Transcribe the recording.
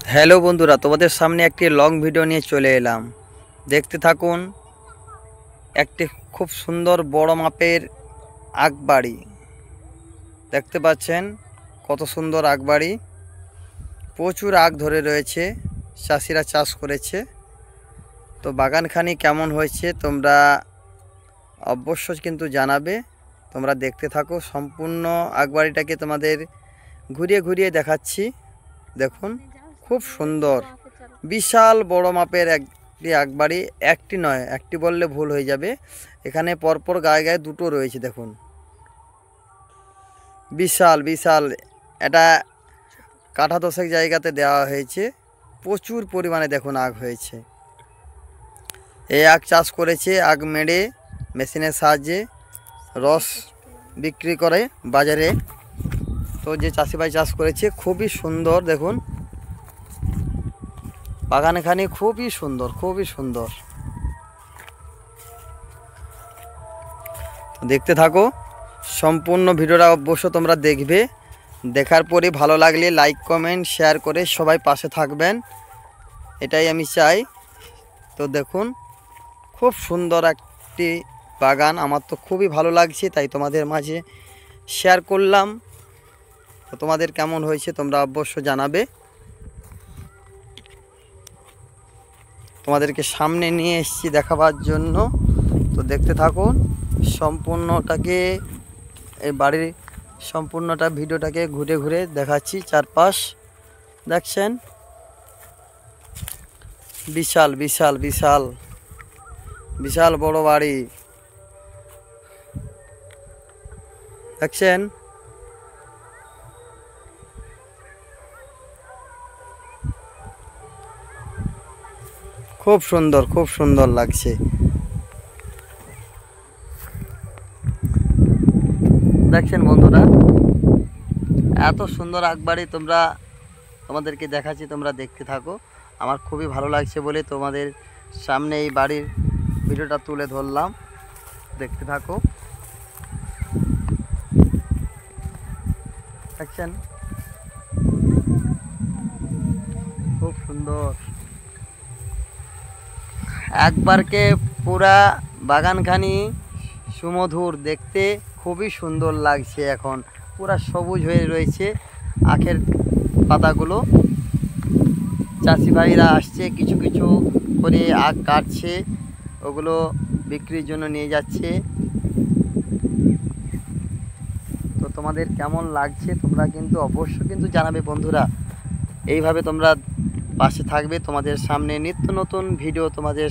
Hello বন্ধুরা, তোমাদের সামনে একটি লং ভিডিও নিয়ে চলে এলাম। দেখতে থাকুন। একটি খুব সুন্দর বড় মাপের আখবাড়ি দেখতে পাচ্ছেন। কত সুন্দর আখবাড়ি, প্রচুর আখ ধরে রয়েছে, চাষিরা চাষ করেছে। তো বাগানখানি কেমন হয়েছে তোমরা অবশ্যই কিন্তু জানাবে। তোমরা দেখতে থাকো, সম্পূর্ণ আখবাড়িটাকে তোমাদের ঘুরিয়ে ঘুরিয়ে দেখাচ্ছি। দেখুন, খুব সুন্দর, বিশাল বড় মাপের একটি আখবাড়ি। একটি নয়, একটি বললে ভুল হয়ে যাবে, এখানে পরপর গায়ে গায়ে দুটো রয়েছে। দেখুন, বিশাল বিশাল। এটা কাঠা 10 জায়গাতে দেওয়া হয়েছে, প্রচুর পরিমাণে দেখুন আখ হয়েছে। এই আখ চাষ করেছে, আখ মেরে মেশিনের সাহায্যে রস বিক্রি করে বাজারে। তো যে চাষি ভাই চাষ করেছে, খুবই সুন্দর। দেখুন, বাগানখানি খুবই সুন্দর, খুবই সুন্দর। দেখতে থাকো, সম্পূর্ণ ভিডিওটা অবশ্য তোমরা দেখবে। দেখার পরে ভালো লাগলে লাইক কমেন্ট শেয়ার করে সবাই পাশে থাকবেন, এটাই আমি চাই। তো দেখুন, খুব সুন্দর একটি বাগান, আমার তো খুবই ভালো লাগছে, তাই তোমাদের মাঝে শেয়ার করলাম। তো তোমাদের কেমন হয়েছে তোমরা অবশ্য জানাবে। তোমাদেরকে সামনে নিয়ে এসেছি দেখাবার জন্য। তো দেখতে থাকুন সম্পূর্ণটাকে, এই বাড়ির সম্পূর্ণটা ভিডিওটাকে ঘুরে ঘুরে দেখাচ্ছি। চারপাশ দেখছেন, বিশাল বিশাল বিশাল বিশাল বড় বাড়ি দেখছেন। খুব সুন্দর, খুব সুন্দর লাগছে। দেখছেন বন্ধুরা, এত সুন্দর আখবাড়ি তোমাদেরকে দেখাচ্ছি, তোমরা দেখতে থাকো। আমার খুবই ভালো লাগছে বলে তোমাদের সামনে এই বাড়ির ভিডিওটা তুলে ধরলাম। দেখতে থাকো। দেখছেন, খুব সুন্দর। একবারকে পুরা বাগানখানি সুমধুর, দেখতে খুবই সুন্দর লাগছে। এখন পুরা সবুজ হয়ে রয়েছে আখের পাতাগুলো। চাষি ভাইরা আসছে, কিছু কিছু করে আখ কাটছে, ওগুলো বিক্রির জন্য নিয়ে যাচ্ছে। তো তোমাদের কেমন লাগছে তোমরা কিন্তু অবশ্যই কিন্তু জানাবে বন্ধুরা। এইভাবে তোমরা পাশে থাকবে, তোমাদের সামনে নিত্য নতুন ভিডিও তোমাদের